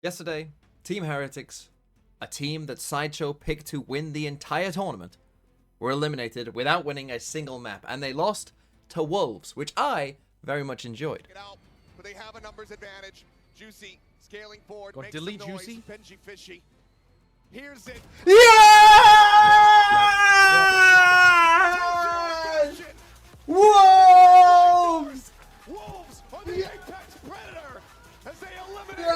Yesterday, Team Heretics, a team that Sideshow picked to win the entire tournament, were eliminated without winning a single map, and they lost to Wolves, which I very much enjoyed. But they have a numbers advantage. Juicy scaling forward. Got delete Juicy. Benji fishy. Here's it. Yes! Wolves! Wolves are the apex predator as they eliminate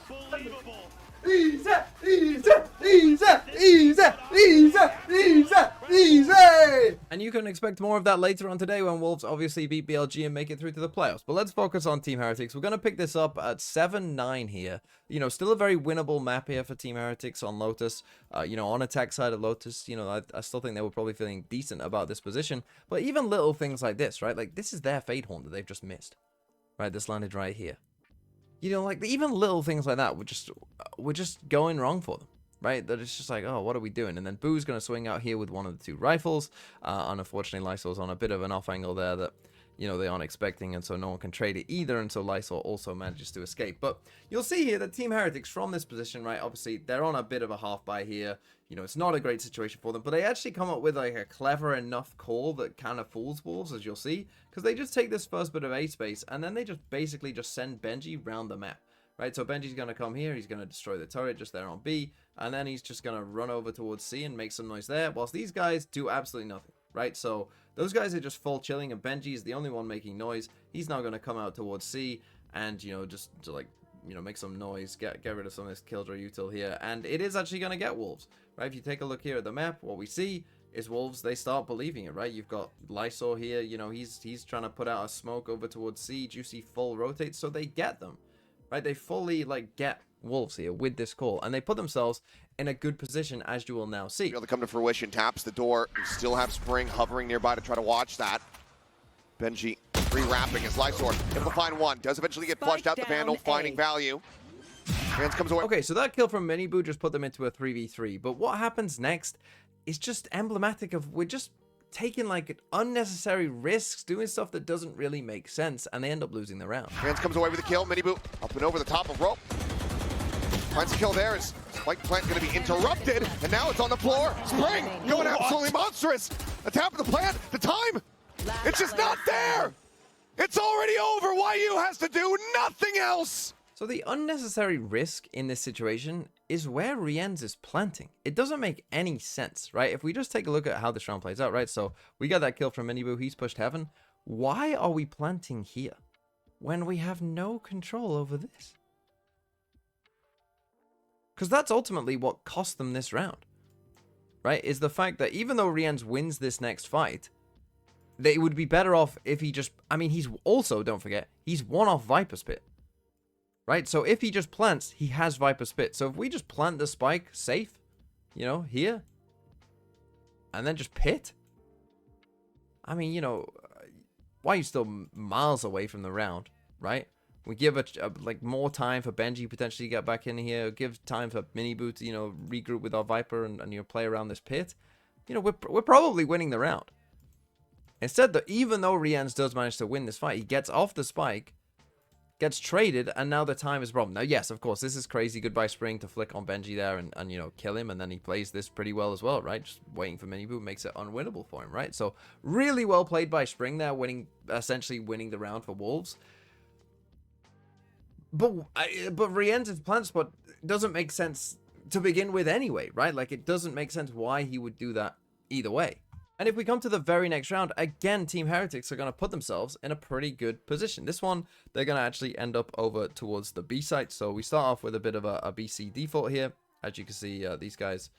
Unbelievable. Easy, easy, easy, easy, easy, easy, easy. And you can expect more of that later on today when Wolves obviously beat BLG and make it through to the playoffs. But let's focus on Team Heretics. We're going to pick this up at 7-9 here. You know, still a very winnable map here for Team Heretics on Lotus. You know, on attack side of Lotus, you know, I still think they were probably feeling decent about this position. But even little things like this, right? Like, this is their Fade Horn that they've just missed. Right, this landed right here. You know, like, even little things like that were just going wrong for them, right? That it's just like, oh, what are we doing? And then Boo's going to swing out here with one of the two rifles. And unfortunately, Lysol's on a bit of an off angle there that, you know, they aren't expecting, and so no one can trade it either, and so Lysol also manages to escape. But you'll see here that Team Heretics from this position, right, obviously, they're on a bit of a half buy here. You know, it's not a great situation for them, but they actually come up with, like, a clever enough call that kind of fools Wolves, as you'll see, because they just take this first bit of A space, and then they just basically just send Benji round the map. Right, so Benji's going to come here, he's going to destroy the turret just there on B, and then he's just going to run over towards C and make some noise there, whilst these guys do absolutely nothing, right? So those guys are just full chilling, and Benji is the only one making noise. He's now going to come out towards C and, you know, just to, like, you know, make some noise, get rid of some of this Killjoy util here, and it is actually going to get Wolves, right? If you take a look here at the map, what we see is Wolves, they start believing it, right? You've got Lysol here, you know, he's trying to put out a smoke over towards C, Juicy full rotates, so they get them. Right, they fully, like, get Wolves here with this call, and they put themselves in a good position, as you will now see. Able to come to fruition, taps the door. You still have Spring hovering nearby to try to watch that. Benji re-wrapping his life sword. Able to find one. Does eventually get flushed out the Vandal, finding value. Hands comes away. Okay, so that kill from Miniboo just put them into a 3v3, but what happens next is just emblematic of we're just taking, like, unnecessary risks, doing stuff that doesn't really make sense, and they end up losing the round. Hands comes away with a kill. Miniboo up and over the top of rope. Finds a kill there. His spike plant going to be interrupted, and now it's on the floor. Spring going absolutely monstrous. A tap of the plant. The time, it's just not there. It's already over. YU has to do nothing else. So the unnecessary risk in this situation is where Rienz is planting. It doesn't make any sense, right? If we just take a look at how this round plays out, right? So we got that kill from Miniboo. He's pushed heaven. Why are we planting here when we have no control over this? Because that's ultimately what cost them this round, right? Is the fact that even though Rienz wins this next fight, they would be better off if he just... I mean, he's also, don't forget, he's one off Viper's Pit. Right, so if he just plants, he has Viper's Pit. So if we just plant the spike safe, you know, here, and then just pit, I mean, you know, why are you still miles away from the round, right? We give like more time for Benji potentially to get back in here, give time for Miniboo to, you know, regroup with our Viper and you know, play around this pit. You know, we're probably winning the round. Instead, even though Rienz does manage to win this fight, he gets off the spike, gets traded, and now the time is a problem. Now, yes, of course, this is crazy. Goodbye Spring to flick on Benji there and you know, kill him, and then he plays this pretty well as well, right? Just waiting for Miniboo makes it unwinnable for him, right? So, really well played by Spring there, essentially winning the round for Wolves. But Rienz's plan spot doesn't make sense to begin with anyway, right? Like, it doesn't make sense why he would do that either way. And if we come to the very next round, again, Team Heretics are going to put themselves in a pretty good position. This one, they're going to actually end up over towards the B site. So we start off with a bit of a BC default here. As you can see, these guys,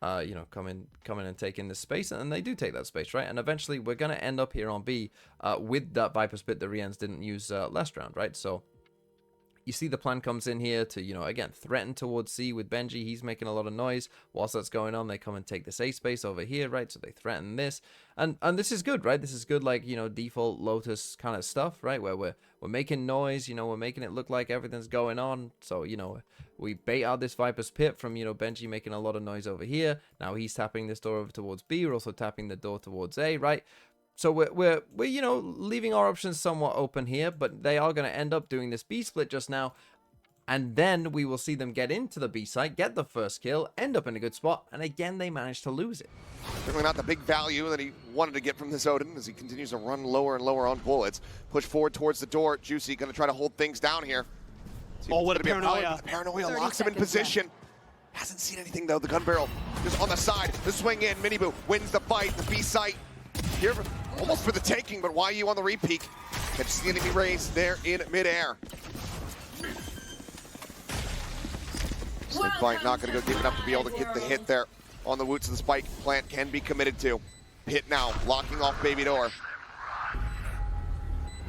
you know, come in and take in this space. And they do take that space, right? And eventually, we're going to end up here on B with that Viper's Pit that Rienz didn't use last round, right? So you see the plan comes in here to, you know, again, threaten towards C with Benji. He's making a lot of noise. Whilst that's going on, they come and take this A space over here, right? So they threaten this. And this is good, right? This is good, like, you know, default Lotus kind of stuff, right? Where we're making noise, you know, we're making it look like everything's going on. So, you know, we bait out this Viper's Pit from, you know, Benji making a lot of noise over here. Now he's tapping this door over towards B. We're also tapping the door towards A, right? So we're you know, leaving our options somewhat open here, but they are going to end up doing this B split just now. And then we will see them get into the B site, get the first kill, end up in a good spot, and again they manage to lose it. Certainly not the big value that he wanted to get from this Odin as he continues to run lower and lower on bullets. Push forward towards the door. Juicy going to try to hold things down here. Oh, what a paranoia. The paranoia locks him in position. Hasn't seen anything though. The gun barrel just on the side. The swing in. Miniboo wins the fight. The B site here almost for the taking, but YU on the repeat. Catches the enemy raise there in midair. Slick fight not going to go deep enough to be able to get the hit there on the Woots of the spike plant can be committed to. Hit now, locking off baby door.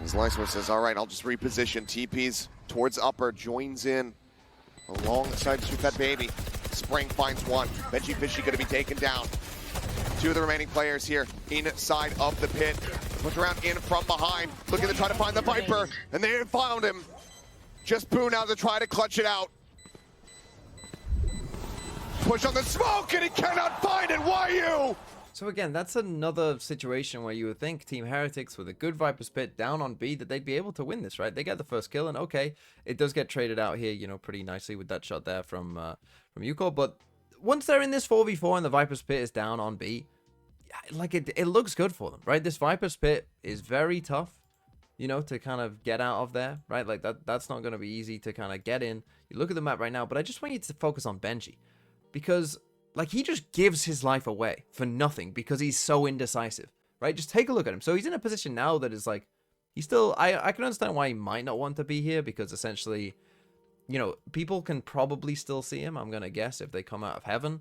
As Lysor says, all right, I'll just reposition. TP's towards upper, joins in alongside shoot that baby. Spring finds one. Benji Fishy going to be taken down. Two of the remaining players here inside of the pit. Look around in from behind, looking to try to find the Viper, and they found him. Just Boo now to try to clutch it out. Push on the smoke, and he cannot find it. YU! So again, that's another situation where you would think Team Heretics with a good Viper's Pit down on B that they'd be able to win this, right? They get the first kill, and okay, it does get traded out here, you know, pretty nicely with that shot there from Yuko. But once they're in this 4v4 and the Viper's Pit is down on B, like it looks good for them, right? This Viper's Pit is very tough, you know, to kind of get out of there, right? Like that's not going to be easy to kind of get in. You look at the map right now, but I just want you to focus on Benji. Because, like, he just gives his life away for nothing because he's so indecisive, right? Just take a look at him. So he's in a position now that is, like, he's still... I can understand why he might not want to be here because, essentially, you know, people can probably still see him, I'm going to guess, if they come out of heaven.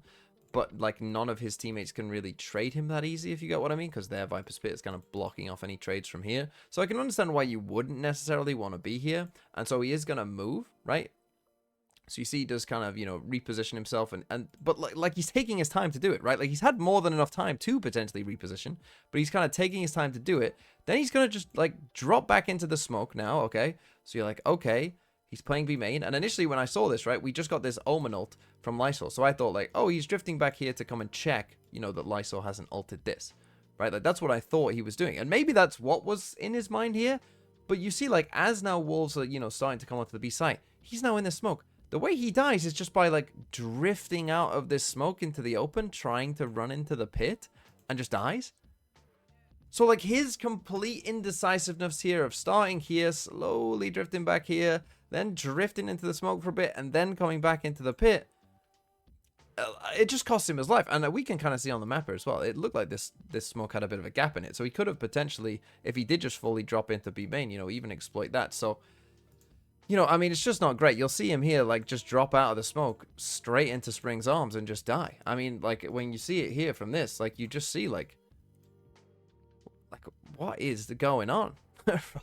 But, like, none of his teammates can really trade him that easy, if you get what I mean, because their Viper's Pit is kind of blocking off any trades from here. So I can understand why you wouldn't necessarily want to be here. And so he is going to move, right? So you see he does kind of, you know, reposition himself, but like he's taking his time to do it, right? Like he's had more than enough time to potentially reposition, but he's kind of taking his time to do it. Then he's going to just like drop back into the smoke now, okay? So you're like, okay, he's playing B main. And initially when I saw this, right, we just got this Omen ult from Lysor. So I thought like, oh, he's drifting back here to come and check, you know, that Lysor hasn't ulted this, right? Like that's what I thought he was doing. And maybe that's what was in his mind here. But you see, like, as now Wolves are, you know, starting to come onto the B site, he's now in the smoke. The way he dies is just by, like, drifting out of this smoke into the open, trying to run into the pit, and just dies. So, like, his complete indecisiveness here of starting here, slowly drifting back here, then drifting into the smoke for a bit, and then coming back into the pit, it just cost him his life. And we can kind of see on the mapper as well, it looked like this smoke had a bit of a gap in it. So he could have potentially, if he did just fully drop into B main, you know, even exploit that. So... you know, I mean, it's just not great. You'll see him here, like, just drop out of the smoke straight into Spring's arms and just die. I mean, like, when you see it here from this, like, you just see, like what is going on?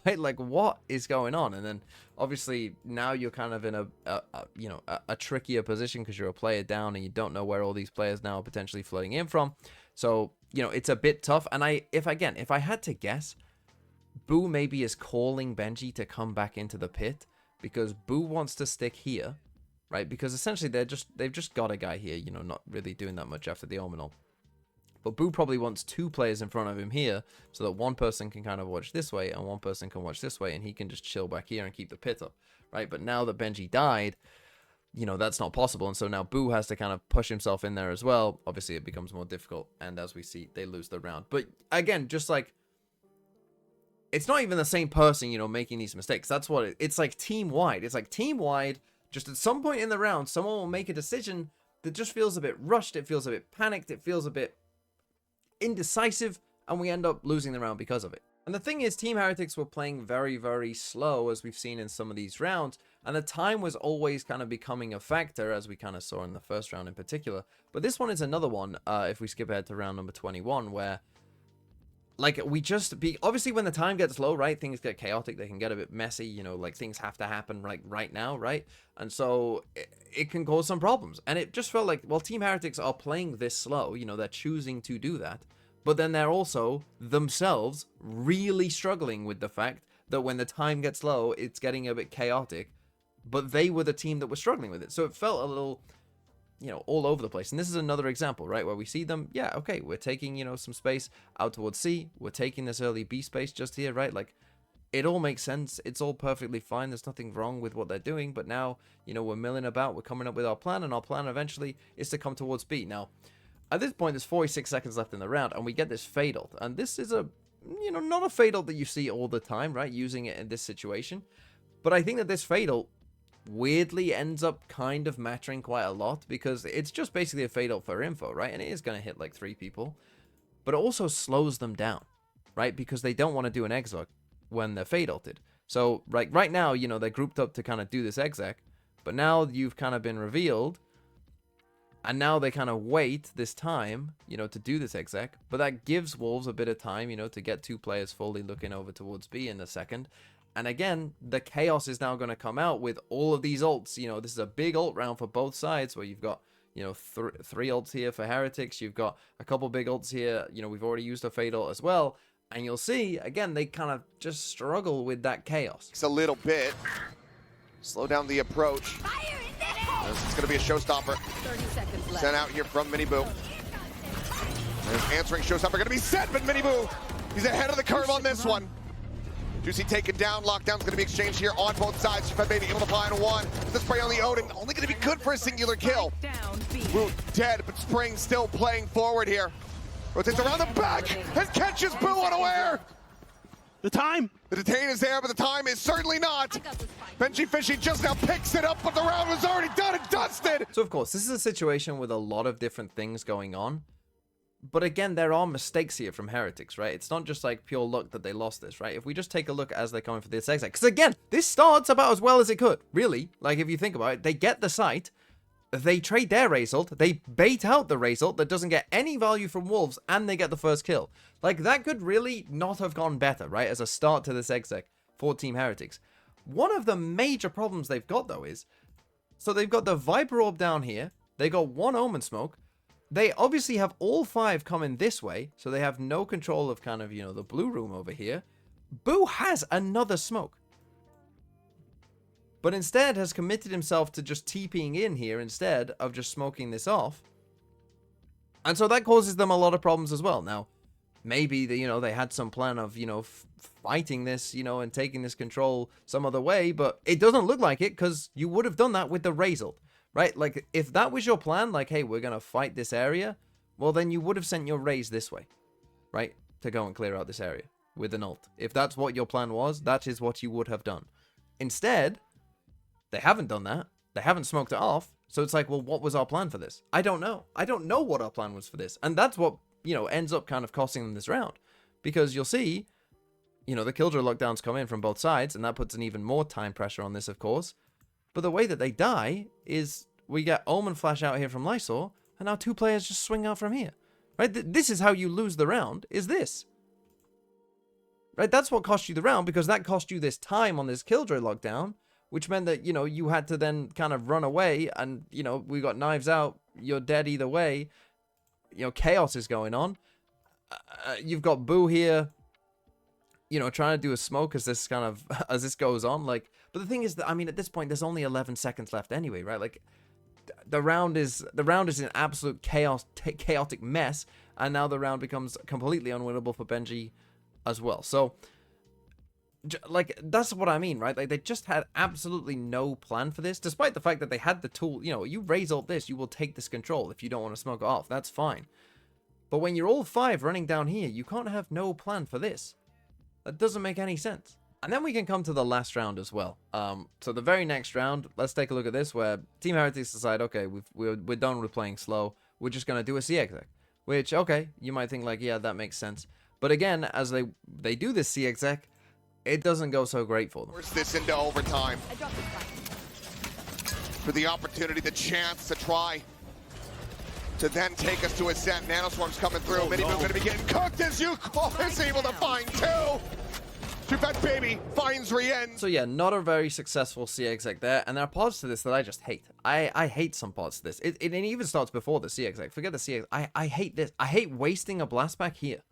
Right? Like, what is going on? And then, obviously, now you're kind of in a trickier position because you're a player down and you don't know where all these players now are potentially flooding in from. So, you know, it's a bit tough. And if I had to guess, Boo maybe is calling Benji to come back into the pit. Because Boo wants to stick here, right? Because essentially they've just got a guy here, you know, not really doing that much after the Omenal. But Boo probably wants two players in front of him here so that one person can kind of watch this way and one person can watch this way and he can just chill back here and keep the pit up, right? But now that Benji died, you know, that's not possible. And so now Boo has to kind of push himself in there as well. Obviously, it becomes more difficult. And as we see, they lose the round. But again, just like... it's not even the same person, you know, making these mistakes. That's what it's like team-wide. It's like team-wide, just at some point in the round, someone will make a decision that just feels a bit rushed. It feels a bit panicked. It feels a bit indecisive. And we end up losing the round because of it. And the thing is, Team Heretics were playing very, very slow, as we've seen in some of these rounds. And the time was always kind of becoming a factor, as we kind of saw in the first round in particular. But this one is another one, if we skip ahead to round number 21, where... like, we just be... obviously, when the time gets low, right, things get chaotic, they can get a bit messy, you know, like, things have to happen, like, right now, right? And so, it can cause some problems. And it just felt like, well, Team Heretics are playing this slow, you know, they're choosing to do that. But then they're also, themselves, really struggling with the fact that when the time gets low, it's getting a bit chaotic. But they were the team that was struggling with it. So it felt a little... you know, all over the place. And this is another example, right, where we see them, yeah, okay, we're taking, you know, some space out towards C, we're taking this early B space just here, right? Like, it all makes sense, it's all perfectly fine, there's nothing wrong with what they're doing, but now, you know, we're milling about, we're coming up with our plan, and our plan eventually is to come towards B. Now, at this point, there's 46 seconds left in the round, and we get this fatal, and this is a, you know, not a fatal that you see all the time, right, using it in this situation, but I think that this fatal weirdly ends up kind of mattering quite a lot, because it's just basically a fatal for info, right, and it is going to hit like 3 people, but it also slows them down, right, because they don't want to do an exec when they're fade ulted. So right now, you know, they're grouped up to kind of do this exec, but now you've kind of been revealed, and now they kind of wait this time, you know, to do this exec, but that gives Wolves a bit of time, you know, to get 2 players fully looking over towards B in a second. And again, the chaos is now going to come out with all of these ults. You know, this is a big ult round for both sides, where you've got, you know, 3 ults here for Heretics, you've got a couple big ults here, you know, we've already used a fade ult as well. And you'll see, again, they kind of just struggle with that chaos. It's a little bit. Slow down the approach. This is going to be a showstopper. 30 seconds left. Sent out here from Miniboo. There's answering showstopper going to be set, but Miniboo, he's ahead of the curve on this one. Juicy taken down. Lockdown's going to be exchanged here on both sides. Fed Baby able to find one. The spray on the Odin, only going to be good for a singular kill. Root dead, but Spring still playing forward here. Rotates around the back and catches Boo unaware. The time. The detain is there, but the time is certainly not. Benji Fishy just now picks it up, but the round was already done and dusted. So of course, this is a situation with a lot of different things going on. But again, there are mistakes here from Heretics, right? It's not just like pure luck that they lost this, right? If we just take a look as they're coming for this exec, because again, this starts about as well as it could, really. Like, if you think about it, they get the site, they trade their result, they bait out the result that doesn't get any value from Wolves, and they get the first kill. Like, that could really not have gone better, right, as a start to this exec for Team Heretics. One of the major problems they've got, though, is, so they've got the Viper Orb down here, they got 1 Omen Smoke, they obviously have all 5 coming this way, so they have no control of kind of, you know, the blue room over here. Boo has another smoke, but instead has committed himself to just TPing in here instead of just smoking this off. And so that causes them a lot of problems as well. Now, maybe, you know, they had some plan of, you know, fighting this, you know, and taking this control some other way, but it doesn't look like it, because you would have done that with the result, right? Like, if that was your plan, like, hey, we're going to fight this area, well, then you would have sent your Raze this way, right? To go and clear out this area with an ult. If that's what your plan was, that is what you would have done. Instead, they haven't done that. They haven't smoked it off. So it's like, well, what was our plan for this? I don't know. I don't know what our plan was for this. And that's what, you know, ends up kind of costing them this round. Because you'll see, you know, the Killjoy lockdowns come in from both sides, and that puts an even more time pressure on this, of course. But the way that they die is we get Omen flash out here from Lysol, and now 2 players just swing out from here. Right? This is how you lose the round, is this. Right? That's what cost you the round, because that cost you this time on this Killjoy lockdown, which meant that, you know, you had to then kind of run away, and, you know, we got knives out, you're dead either way. You know, chaos is going on. You've got Boo here, you know, trying to do a smoke as this kind of, as this goes on, like, but the thing is that, I mean, at this point, there's only 11 seconds left anyway, right? Like, the round is an absolute chaotic mess, and now the round becomes completely unwinnable for Benji as well. So, like, that's what I mean, right? Like, they just had absolutely no plan for this, despite the fact that they had the tool. You know, you raise ult this, you will take this control if you don't want to smoke it off. That's fine. But when you're all 5 running down here, you can't have no plan for this. That doesn't make any sense. And then we can come to the last round as well. So the very next round, let's take a look at this, where Team Heretics decide, okay, we're done with playing slow. We're just going to do a C exec. Which, okay, you might think like, yeah, that makes sense. But again, as they do this C exec, it doesn't go so great for them. Force this into overtime. For the opportunity, the chance to try to then take us to ascent. Nanoswarm's coming through. Oh, Miniboo going to be getting cooked as Yuko is able to find 2. Fed Baby finds Rien. So yeah, not a very successful C exec there, and there are parts to this that I just hate. I hate some parts of this. It even starts before the C exec. Forget the C exec. I hate this. I hate wasting a blast pack here.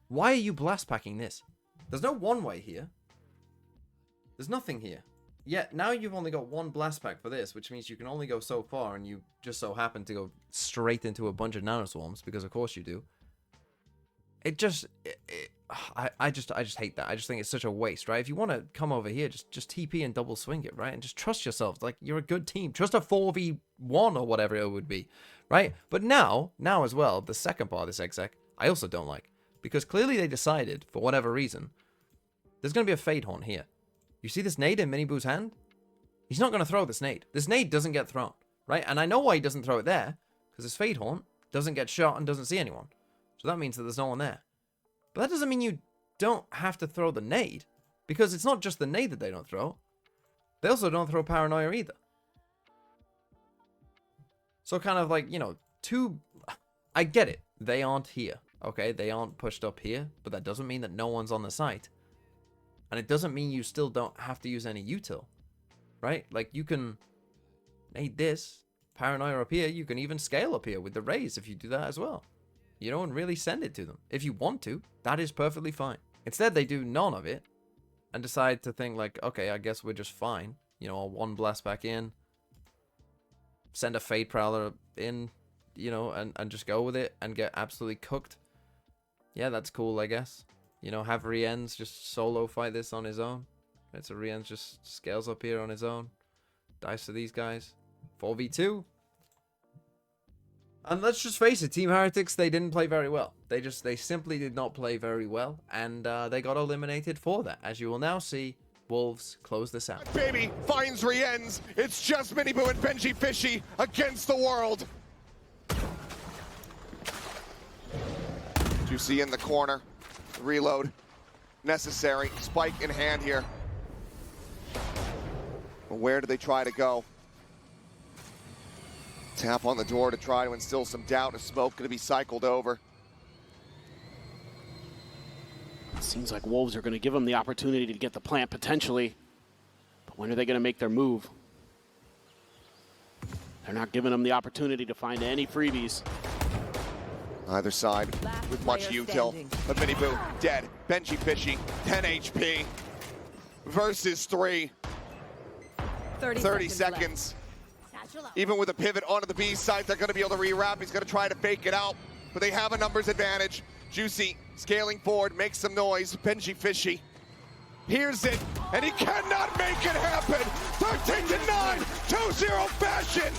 Why are you blast packing this? There's no one way here. There's nothing here. yeah, now you've only got one blast pack for this, which means you can only go so far, and you just so happen to go straight into a bunch of nanoswarms, because of course you do. It just, I just hate that. I just think it's such a waste, right? If you want to come over here, just TP and double swing it, right? And just trust yourselves, like, you're a good team. Trust a 4v1 or whatever it would be, right? But now as well, the second part of this exec, I also don't like. Because clearly they decided, for whatever reason, there's going to be a fade horn here. You see this nade in Miniboo's hand? He's not going to throw this nade. This nade doesn't get thrown, right? And I know why he doesn't throw it there, because his fade horn doesn't get shot and doesn't see anyone. So that means that there's no one there. But that doesn't mean you don't have to throw the nade, because it's not just the nade that they don't throw. They also don't throw paranoia either. So kind of like, you know, I get it. They aren't here, okay? They aren't pushed up here, but that doesn't mean that no one's on the site. And it doesn't mean you still don't have to use any util, right? Like, you can nade this, paranoia up here. You can even scale up here with the raise if you do that as well. You know, and really send it to them. If you want to, that is perfectly fine. Instead, they do none of it and decide to think like, okay, I guess we're just fine. You know, one blast back in, send a Fade Prowler in, you know, and just go with it and get absolutely cooked. Yeah, that's cool, I guess. You know, have Rienz just solo fight this on his own. Right, so Rienz just scales up here on his own. Dice to these guys. 4v2. And let's just face it, Team Heretics, they didn't play very well. They simply did not play very well, and they got eliminated for that. As you will now see, Wolves close this out. Baby finds Rienz. It's just Miniboo and Benji Fishy against the world. Juicy in the corner. Reload necessary. Spike in hand here. But where do they try to go? Tap on the door to try to instill some doubt. Is smoke going to be cycled over? Seems like Wolves are going to give them the opportunity to get the plant potentially. But when are they going to make their move? They're not giving them the opportunity to find any freebies. Either side with much util. But Miniboo dead. Benji Fishy, 10 HP. Versus 3. 30 seconds. Even with a pivot onto the B site, they're going to be able to rewrap. He's going to try to fake it out, but they have a numbers advantage. Juicy scaling forward, makes some noise. Benji Fishy hears it, and he cannot make it happen. 13-9, 2-0 fashion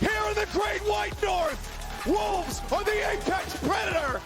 here in the Great White North. Wolves are the apex predator.